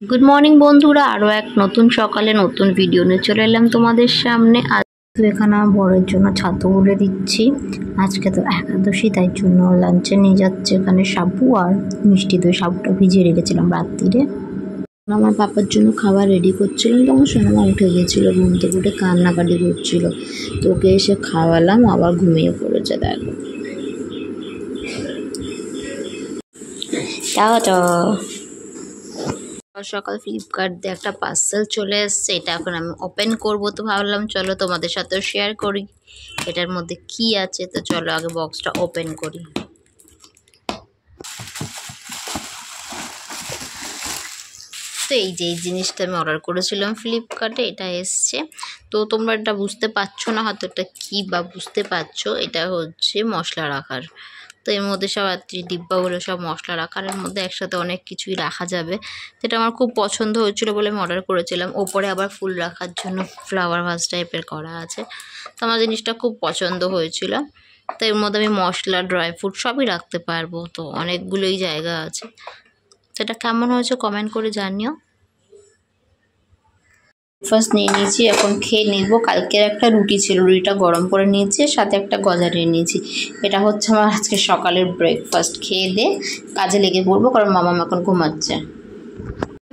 Good morning বন্ধুরা, আরও এক নতুন সকালে নতুন ভিডিও নিয়ে চলে এলাম তোমাদের সামনে। আজ তো এখানে আমার বরের জন্য ছাতু বলে দিচ্ছি। আজকে তো একাদশী, তাই জন্য লাঞ্চে নিয়ে যাচ্ছে এখানে সাবু আর মিষ্টি দই। সাবুটা ভিজিয়ে রেখেছিলাম রাত্রিরে। আমার পাপার জন্য খাবার রেডি করছিলাম, তখন সোনামা উঠে গিয়েছিলো, ঘুম থেকে উঠে কান্নাকাটি করছিল। তো ওকে এসে খাওয়ালাম, আবার ঘুমিয়ে পড়েছে। দেখো টাটা। সকাল ফ্লিপকার্ট দিয়ে একটা পার্সেল চলে এসছে, এটা এখন আমি ওপেন করব। তো ভাবলাম চলো তোমাদের সাথেও শেয়ার করি এটার মধ্যে কি আছে। তো চলো আগে বক্সটা ওপেন করি। তো এই যে এই জিনিসটা আমি অর্ডার করেছিলাম ফ্লিপকার্টে, এটা এসছে। তো তোমরা এটা বুঝতে পারছো না হয়তো এটা কী, বা বুঝতে পারছো, এটা হচ্ছে মশলা রাখার। তো এর মধ্যে সব ডিব্বাগুলো সব মশলা রাখার, এর মধ্যে একসাথে অনেক কিছুই রাখা যাবে। যেটা আমার খুব পছন্দ হয়েছিল বলে আমি অর্ডার করেছিলাম। ওপরে আবার ফুল রাখার জন্য ফ্লাওয়ার ভাস টাইপের করা আছে। তো আমার জিনিসটা খুব পছন্দ হয়েছিল। তো এর মধ্যে আমি মশলা, ড্রাই ফ্রুট সবই রাখতে পারবো। তো অনেকগুলোই জায়গা আছে। তো এটা কেমন হয়েছে কমেন্ট করে জানিও। ফার্স্ট নিয়ে নিয়েছি, এখন খেয়ে নিব। কালকের একটা রুটি ছিল, রুটিটা গরম করে নিয়েছি, সাথে একটা গজা নিয়ে নিয়েছি। এটা হচ্ছে আমার আজকে সকালের ব্রেকফাস্ট। খেয়ে দিয়ে কাজে লেগে পড়বো, কারণ মামা এখন ঘুমাচ্ছে।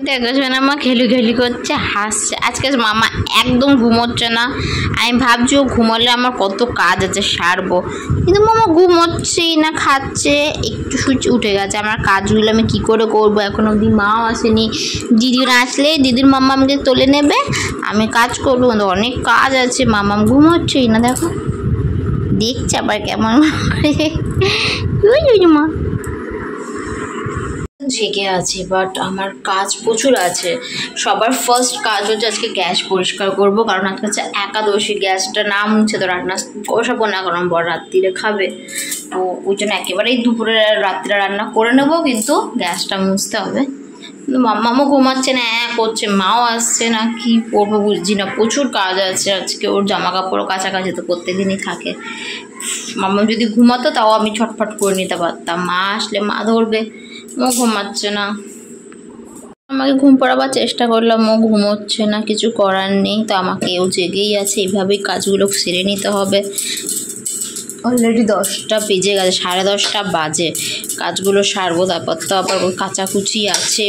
দেখো সোনামা খেলি করছে, হাসছে। আজকে মামা একদম ঘুমোচ্ছে না। আমি ভাবছি ও ঘুমালে আমার কত কাজ আছে সারবো, কিন্তু মামা ঘুমোচ্ছেই না, খাচ্ছে, একটু সুইচ উঠে গেছে। আমার কাজগুলো আমি কি করে করবো, এখন অবধি মাও আসেনি। দিদিরা আসলে দিদির মাম্মা আমাকে তুলে নেবে, আমি কাজ করবো, কিন্তু অনেক কাজ আছে। মামাম ঘুমোচ্ছেই না, দেখো দেখছে আবার কেমন মা জেগে আছি, বাট আমার কাজ প্রচুর আছে। সবার ফার্স্ট কাজ হচ্ছে আজকে গ্যাস পরিষ্কার করব, কারণ আজকে হচ্ছে একাদশী। গ্যাসটা না মুছে তো রান্না বসাবো না, কারণ বড় রাত্রিরে খাবে। তো ওই জন্য একেবারেই দুপুরে রাত্রিরে রান্না করে নেব, কিন্তু গ্যাসটা মুছতে হবে। মামাও ঘুমাচ্ছে না, করছে, মাও আসছে না, কি করবো বুঝছি না। প্রচুর কাজ আছে আজকে। ওর জামা কাপড়ও কাছাকাছি তো প্রত্যেকদিনই থাকে। মামা যদি ঘুমাতো তাও আমি ছটফট করে নিতে পারতাম, মা আসলে মা ধরবে। ও ঘুমাচ্ছে না, আমাকে ঘুম পাড়াবার চেষ্টা করলাম, ও ঘুমোচ্ছে না। কিছু করার নেই, তো আমাকে ও জেগেই আছে। এইভাবেই কাজগুলো সেরে নিতে হবে। অলরেডি 10টা বেজে গেছে, 10:30 বাজে। কাজগুলো সারবো, তারপর তো আবার কাচাকুচি আছে।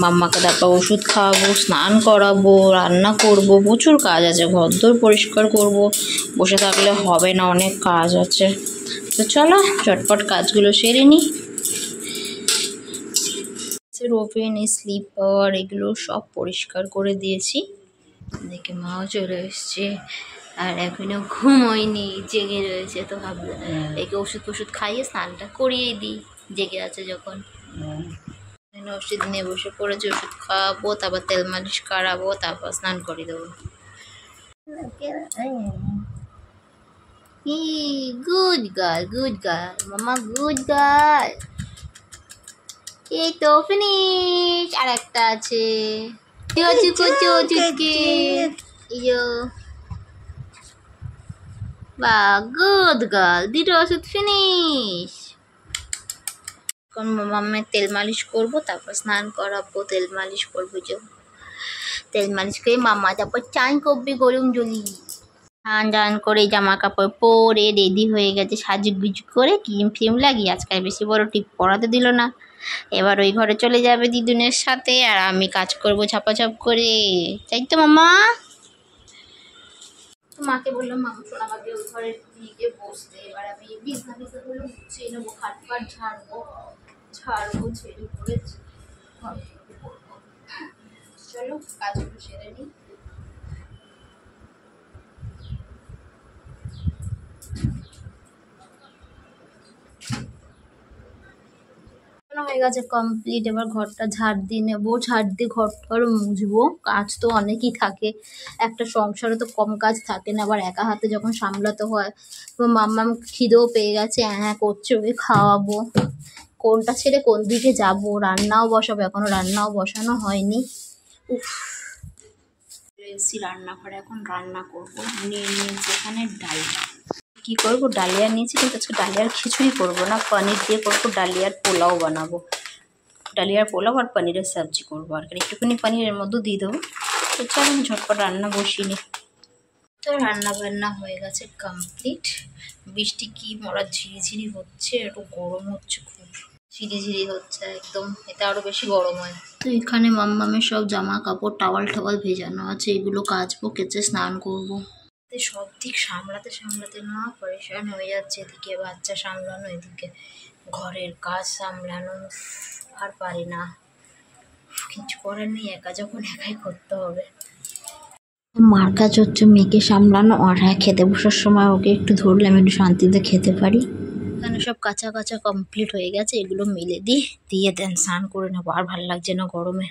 মাম্মাকে তারপর ওষুধ খাওয়াবো, স্নান করাবো, রান্না করব, প্রচুর কাজ আছে। ঘরদোর পরিষ্কার করব, বসে থাকলে হবে না, অনেক কাজ আছে। তো চলো চটপট কাজগুলো সেরে নিই। ওভেন, স্লিপার এগুলো সব পরিষ্কার করে দিয়েছি। দেখে মাও চলে এসছে, আর এখনো ঘুমোয়নি, জেগে রয়েছে। তো ভাবলো একে ওষুধ খাইয়ে স্নানটা করিয়ে দিই, জেগে আছে যখন। ওষুধ নিয়ে বসে পড়েছে, ওষুধ খাওয়াবো, তারপর তেল মালিশ করাবো, তারপর স্নান করে দেবো। গুড গার্ল মামা, গুড গার্ল। এই তো ফিনিশ, আর একটা আছে। বা গুড গার্ল, দুটো ওষুধ ফিনিশ। এখন মাম্মার তেল মালিশ করবো, তারপর স্নান করাবো, তেল মালিশ করবো। যে তেল মালিশ করে মাম্মা তারপর চান করবে গরম জলি। স্নান করে জামা কাপড় পরে রেডি হয়ে গেছে, সাজুগুজু করে ক্রিম ফ্রিম লাগিয়ে। আজকাল বেশি বড় টিপ পরাতে দিল না। এবার ওই ঘরে চলে যাবে দিদুনের সাথে, আর আমি কাজ করবো ঝাপাঝাপ করে, তাই তো মামা? তো মাকে বললাম মামা সোনামাকে ওই ঘরে দিয়ে বসতে। এবার আমি বিছনাগুলো গুছিয়ে নেবো, খাটপাট ঝাড়বো ছেড়ে পড়ে। চলো কাজগুলো সেরে নিই। হয়ে গেছে কমপ্লিট। এবার ঘরটা ঝাড় দিয়ে নেবো, ঝাড় দিয়ে ঘরটা মুছবো। কাজ তো অনেকই থাকে, একটা সংসারে তো কম কাজ থাকে না। আবার একা হাতে যখন সামলাতে হয়। তো মাম্মা খিদেও পেয়ে গেছে, হ্যাঁ করছে, ওকে খাওয়াবো। কোনটা ছেড়ে কোন দিকে যাব, রান্নাও বসাবো, এখনো রান্নাও বসানো হয়নি। উফ, এসি রান্নাঘরে, এখন রান্না করবো। নিয়ে নিয়েছি এখানে ডালটা। কি করবো, ডালিয়া নিয়েছি, কিন্তু আজকে ডালিয়ার খিচুড়ি করবো না, পনির দিয়ে করবো। ডালিয়ার পোলাও বানাবো। ডালিয়ার পোলাও আর পনিরের সবজি করবো আর একটুখানি পনিরের মধ্যে দিয়ে দেবো। তো চলো আমি ঝটপট রান্না বসিয়ে নিই। তো রান্না বান্না হয়ে গেছে কমপ্লিট। বৃষ্টি কি মরা ঝিরিঝিরি হচ্ছে, একটু গরম হচ্ছে, খুব ঝিরিঝিরি হচ্ছে একদম, এতে আরও বেশি গরম হয়। তো এখানে মাম্মামের সব জামা কাপড় টাওয়াল টাওয়াল ভেজানো আছে, এগুলো কাচবো, কেচে স্নান করবো। সব দিক সামলাতে সামলাতে না পরেশান হয়ে যাচ্ছে, এদিকে বাচ্চা সামলানো, এদিকে ঘরের কাজ সামলানো, আর পারি না, কিছু করার নেই, একা যখন একাই করতে হবে। মার কাজ হচ্ছে মেয়েকে সামলানো, আর হ্যাঁ খেতে বসার সময় ওকে একটু ধরলে আমি একটু শান্তিতে খেতে পারি। এখানে সব কাঁচা কাঁচা কমপ্লিট হয়ে গেছে, এগুলো মেলে দিয়ে দেন স্নান করে নেবো, আর ভালো লাগছে না গরমে।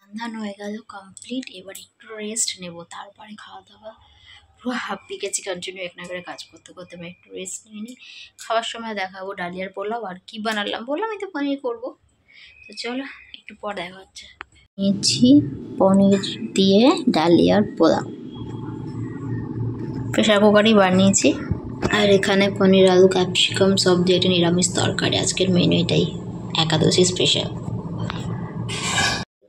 রান্না হয়ে গেল কমপ্লিট, এবার একটু রেস্ট নেবো, তারপরে খাওয়া দাওয়া। পুরো হাঁপিয়ে গেছি কন্টিনিউ এক না করে কাজ করতে করতে, আমি একটু রেস্ট নিয়ে নিই। খাওয়ার সময় দেখাবো ডালিয়ার পোলাও আর কি বানালাম, বললাম আমি তো পনির করবো। তো চলো একটু পর দেখা হচ্ছে। নিয়েছি পনির দিয়ে ডালিয়ার পোলাও, প্রেশার কুকারই বানিয়েছি। আর এখানে পনির আলু ক্যাপসিকাম সব দিয়ে একটা নিরামিষ তরকারি, আজকের মেনু এটাই, একাদশী স্পেশাল।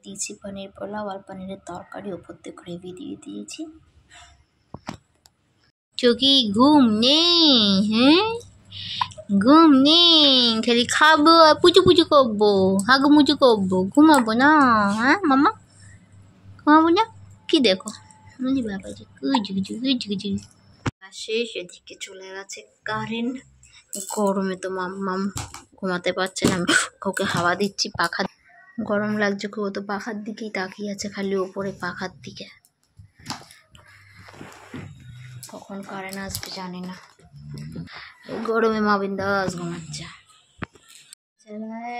দিয়েছি পনির পোলাও আর পনিরের তরকারি, ওপর দিয়ে গ্রেভি দিয়ে দিয়েছি। চোখি ঘুম নেই, হ্যাঁ ঘুম নেই, খালি খাবো আর পুচু পুচু করবো, হাগু মুচু করবো, ঘুমাবো না, হ্যাঁ মামা ঘুমাবো না। কি দেখো বাবা যে কুচু শেষ, এদিকে চলে গেছে কারেন্ট। গরমে তো মাম্মাম ঘুমাতে পারছে না, আমি ওকে হাওয়া দিচ্ছি, পাখা গরম লাগছে খুব, তো পাখার দিকেই তাকিয়ে আছে, খালি ওপরে পাখার দিকে। কখন কারেন্ট আসবে জানি না, গরমে মা বিন্দাস ঘুমাচ্ছে,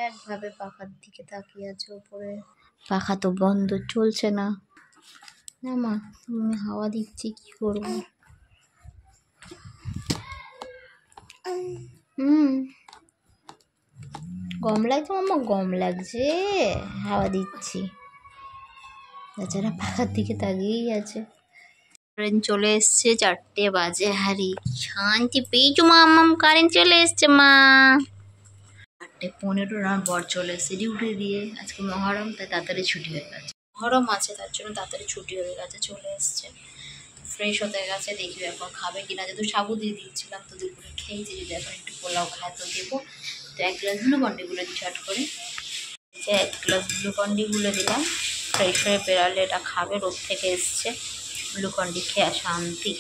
একভাবে পাখার দিকে তাকিয়ে আছে ওপরে, পাখা তো বন্ধ, চলছে না। না মা তুমি হাওয়া দিচ্ছি, কি করবো। গরম লাগছে মাম্মা, গরম লাগছে, হাওয়া দিচ্ছি, বেচারা পাখার দিকে তাকিয়েই আছে। কারেন্ট চলে এসছে, 4টে বাজে, হারি শান্তি পেয়েছো মাম্মাম, কারেন্ট চলে এসছে মা। 8:15 আমার বর চলে এসছে ডিউটি দিয়ে, আজকে মহরম তাই তাড়াতাড়ি ছুটি হয়ে গেছে, মহরম আছে তার জন্য তাড়াতাড়ি ছুটি হয়ে গেছে, চলে এসছে। ফ্রেশ হতে গেছে, দেখি এখন খাবে কিনা, যেহেতু সাবু দিয়ে দিয়েছিলাম তো দুপুরে খেয়েছি, যদি এখন একটু পোলাও খায় তো দেবো। তো 1 গ্লাস গ্লুকন্ডি গুলে দিই চট করে, 1 গ্লাস গ্লুকন্ডি গুলে দিলাম, ফ্রেশ হয়ে বেরালে এটা খাবে, রোদ থেকে এসছে, গ্লুকন্ডি খেয়ে শান্তি।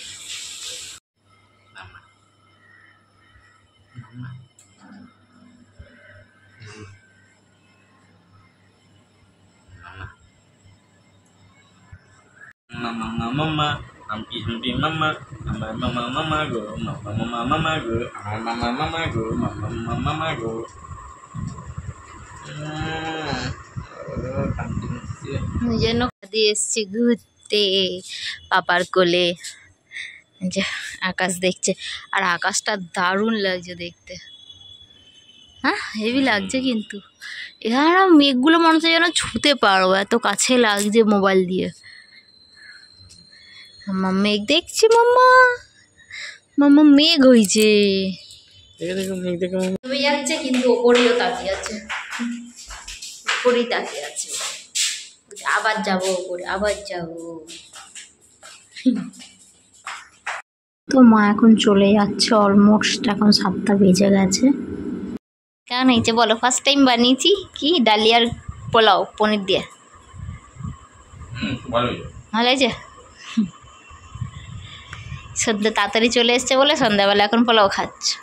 Mama mama hampi hampi mama mama mama mama go mama mama mama go mama mama go mama mama go যেন দিয়ে এসছি ঘুরতে পাপার কোলে, যে আকাশ দেখছে, আর আকাশটা দারুণ লাগছে দেখতে, হ্যাঁ হেভি লাগছে, কিন্তু এখানে মেঘগুলো মনে হচ্ছে যেন ছুঁতে পারবো, এত কাছে লাগছে মোবাইল দিয়ে। মাম্মা মেঘ দেখছি, মাম্মা মাম্মা মেঘ হয়েছে, ডুবে যাচ্ছে কিন্তু ওপরেও তাকিয়ে আছে, উপরেই তাকিয়ে আছে, আবার যাবো ওপরে, আবার যাবো। তো মা এখন চলে যাচ্ছে, অলমোস্ট এখন 7টা বেজে গেছে। কেমন হয়েছে বলো, ফার্স্ট টাইম বানিয়েছি কি ডালিয়ার পোলাও পনির দিয়ে, ভালো হয়েছে। সন্ধ্যা তাড়াতাড়ি চলে এসছে বলে সন্ধ্যাবেলা এখন পোলাও খাচ্ছে।